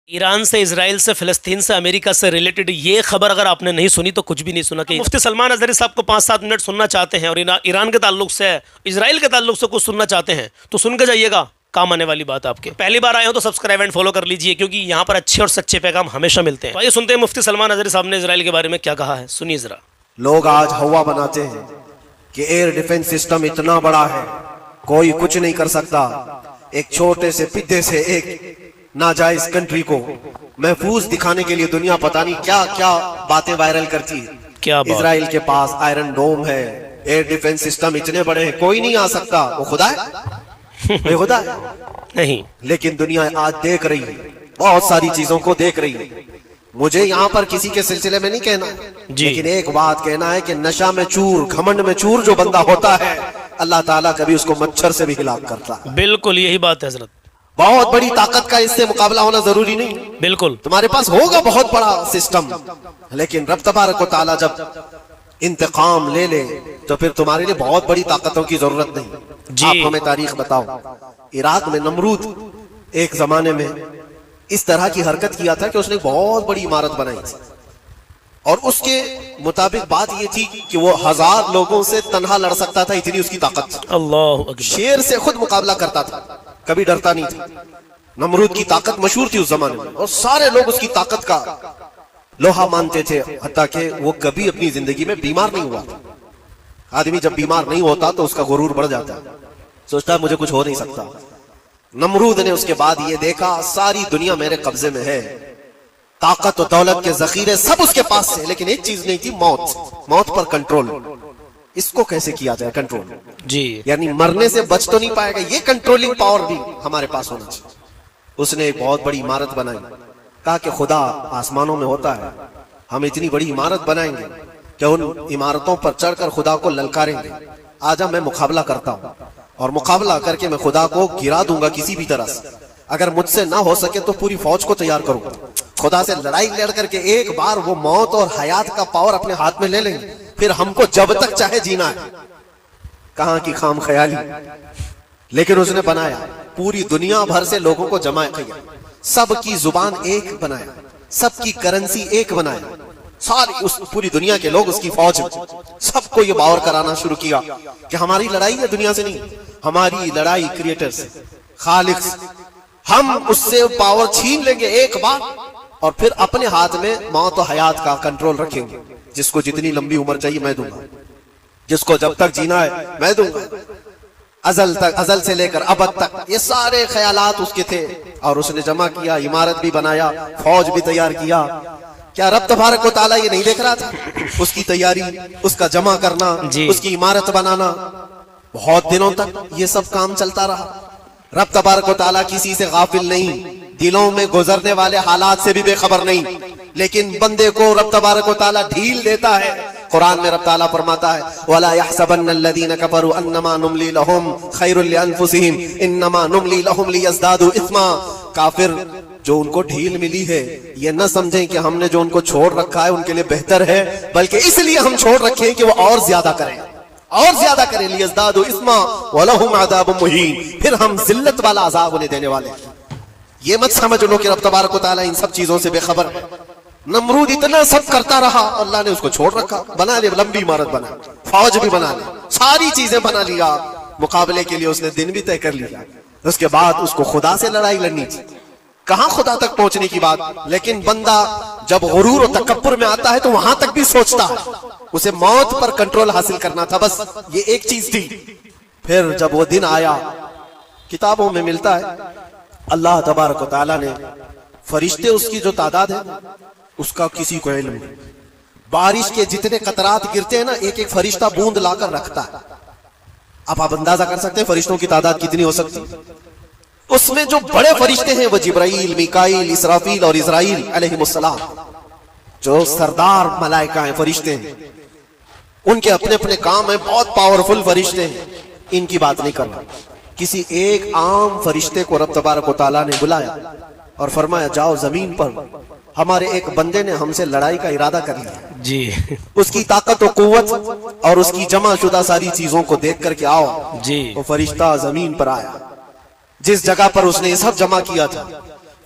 ایران سے، اسرائیل سے، فلسطین سے، امریکہ سے ریلیٹڈ یہ خبر اگر آپ نے نہیں سنی تو کچھ بھی نہیں سنا کہ مفتی سلمان اظہری صاحب کو 5-7 منٹ سننا چاہتے ہیں اور ایران کے تعلق سے، اسرائیل کے تعلق سے کچھ سننا چاہتے ہیں تو سن کے جائیے گا، کام آنے والی بات آپ کے۔ پہلی بار آئے ہو تو سبسکرائب اینڈ فالو کر لیجئے کیونکہ یہاں پر اچھے اور سچے پیغام ہمیشہ ملتے ہیں۔ تو آئیے سنتے ہیں مفتی سلمان اظہری صاحب نے اسرائیل کے بارے میں کیا کہا ہے، سنیے ذرا۔ لوگ آج ہوا بناتے ہیں کہ ایئر ڈیفنس سسٹم اتنا بڑا ہے کوئی کچھ نہیں کر سکتا، ایک چھوٹے سے پدے سے ایک ناجائز کنٹری کو محفوظ دکھانے کے لیے دنیا پتہ نہیں کیا کیا باتیں وائرل کرتی ہے۔ کیا بات؟ اسرائیل کے پاس آئرن ڈوم ہے، ایئر ڈیفنس سسٹم اتنے بڑے ہیں کوئی نہیں آ سکتا۔ وہ خدا ہے؟ وہ خدا ہے نہیں، لیکن دنیا آج دیکھ رہی ہے، بہت ساری چیزوں کو دیکھ رہی ہے۔ مجھے یہاں پر کسی کے سلسلے میں نہیں کہنا جی، لیکن ایک بات کہنا ہے کہ نشہ میں چور، گھمنڈ میں چور جو بندہ ہوتا ہے اللہ تعالیٰ کبھی اس کو مچھر سے بھی ہلاک کرتا ہے۔ بالکل یہی بات ہے حضرت، بہت بڑی طاقت کا اس سے مقابلہ ہونا ضروری نہیں، بالکل تمہارے پاس ہوگا بہت بڑا سسٹم، لیکن رب تبارک و تعالیٰ جب انتقام لے لے تو پھر تمہارے لیے بہت بڑی طاقتوں کی ضرورت نہیں۔ جی۔ آپ ہمیں تاریخ بتاؤ، عراق میں نمرود ایک زمانے میں اس طرح کی حرکت کیا تھا کہ اس نے بہت بڑی عمارت بنائی تھی اور اس کے مطابق بات یہ تھی کہ وہ 1000 لوگوں سے تنہا لڑ سکتا تھا، اتنی اس کی طاقت تھی۔ اللہ اکبر، شیر سے خود مقابلہ کرتا تھا، کبھی ڈرتا نہیں تھا۔ نمرود کی طاقت مشہور تھی اس زمانے میں اور سارے لوگ اس کی طاقت کا لوہا مانتے تھے، حتیٰ کہ وہ کبھی اپنی زندگی میں بیمار نہیں ہوا تھا۔ آدمی جب بیمار نہیں ہوتا تو اس کا غرور بڑھ جاتا ہے، سوچتا ہے مجھے کچھ ہو نہیں سکتا۔ نمرود نے اس کے بعد یہ دیکھا ساری دنیا میرے قبضے میں ہے، طاقت و دولت کے ذخیرے سب اس کے پاس سے، لیکن ایک چیز نہیں تھی، موت پر کنٹرول۔ اس کو کیسے کیا جائے کنٹرول؟ جی، یعنی مرنے سے بچ تو نہیں پائے گا، یہ کنٹرولنگ پاور بھی ہمارے پاس ہونا چاہیے۔ اس نے ایک بہت بڑی عمارت بنائی، کہا کہ خدا آسمانوں میں ہوتا ہے، ہم اتنی بڑی عمارت بنائیں گے کہ ان عمارتوں پر چڑھ کر خدا کو للکاریں گے۔ آجا میں مقابلہ کرتا ہوں اور مقابلہ کر کے میں خدا کو گرا دوں گا کسی بھی طرح سے، اگر مجھ سے نہ ہو سکے تو پوری فوج کو تیار کروں گا۔ خدا سے لڑائی لڑ کر کے ایک بار وہ موت اور حیات کا پاور اپنے ہاتھ میں لے لیں گے، پھر ہم کو جب تک چاہے جینا ہے۔ کہاں کی خام خیالی، لیکن اس نے بنایا، پوری دنیا بھر سے لوگوں کو جمع کیا، سب کی زبان ایک بنایا، سب کی کرنسی ایک بنایا، ساری اس پوری دنیا کے لوگ اس کی فوج میں، سب کو یہ باور کرانا شروع کیا کہ ہماری لڑائی ہے دنیا سے نہیں، ہماری لڑائی کریٹر سے، خالق سے۔ ہم اس سے پاور چھین لیں گے ایک بار اور پھر اپنے ہاتھ میں موت و حیات کا کنٹرول رکھیں گے۔ جس کو جتنی لمبی عمر چاہیے میں دوں گا، جس کو جب تک جینا ہے میں دوں گا، ازل سے لے کر ابد تک۔ یہ سارے خیالات اس کے تھے اور اس نے جمع کیا، عمارت بھی بنایا، فوج بھی تیار کیا۔ کیا رب تبارک و تعالیٰ یہ نہیں دیکھ رہا تھا؟ اس کی تیاری، اس کا جمع کرنا، اس کی عمارت بنانا، بہت دنوں تک یہ سب کام چلتا رہا۔ رب تبارک و تعالیٰ کسی سے غافل نہیں، دلوں میں گزرنے والے حالات سے بھی بے خبر نہیں، لیکن بندے کو رب تبارک و تعالیٰ ڈھیل دیتا ہے۔ قرآن میں رب تعالیٰ فرماتا ہے وَلَا يَحْسَبَنَّ الَّذِينَ كَفَرُوا أَنَّمَا نُمْلِي لَهُمْ خَيْرٌ لِأَنفُسِهِمْ إِنَّمَا نُمْلِي لَهُمْ لِيَزْدَادُوا إِثْمًا۔ کافر جو ان کو ڈھیل ملی ہے یہ نہ سمجھیں کہ ہم نے جو ان کو چھوڑ رکھا ہے ان کے لیے بہتر ہے، بلکہ اس لیے ہم چھوڑ رکھے ہیں کہ وہ اور زیادہ کریں، اور زیادہ کریں، لِيَزْدَادُوا إِثْمًا وَلَهُمْ عَذَابٌ مُهِينٌ، پھر ہم ذلت والا عذاب انہیں دینے والے ہیں۔ یہ مت سمجھ لو کہ رب تبارک و تعالیٰ ان سب چیزوں سے بے خبر ہے۔ نمرود اتنا سب کرتا رہا، اللہ نے اس کو چھوڑ رکھا، بنا لے لمبی عمارت، بنا فوج بھی بنا لی، ساری چیزیں بنا لیا، مقابلے کے لیے اس نے دن بھی طے کر لیا۔ اس کے بعد اس کو خدا سے لڑائی لڑنی تھی، کہاں خدا تک پہنچنے کی بات، لیکن بندہ جب غرور و تکبر میں آتا ہے تو وہاں تک بھی سوچتا ہے، اسے موت پر کنٹرول حاصل کرنا تھا، بس یہ ایک چیز تھی۔ پھر جب وہ دن آیا، کتابوں میں ملتا ہے اللہ تبارک و تعالیٰ نے فرشتے اس کی جو تعداد ہے اس کا کسی کو علم نہیں، بارش کے جتنے قطرات گرتے ہیں نا ایک ایک فرشتہ بوند لا کر رکھتا ہے۔ اب آپ اندازہ کر سکتے ہیں فرشتوں کی تعداد کتنی ہو سکتی؟ اس میں جو بڑے فرشتے ہیں وہ جبرائیل، میکائیل، اسرافیل اور اسرائیل علیہم السلام، جو سردار ملائکہ ہیں، فرشتے ہیں، ان کے اپنے اپنے کام ہیں، بہت پاورفل فرشتے ہیں، ان کی بات نہیں کرنا۔ کسی ایک عام فرشتے کو رب تبارک و تعالیٰ نے بلایا اور فرمایا جاؤ زمین پر، ہمارے ایک بندے نے ہم سے لڑائی کا ارادہ کر لیا جی، اس کی طاقت و قوت اور اس کی جمع شدہ ساری چیزوں کو دیکھ کر کے آؤ۔ جی، وہ فرشتہ زمین پر آیا، جس جگہ پر اس نے یہ سب جمع کیا تھا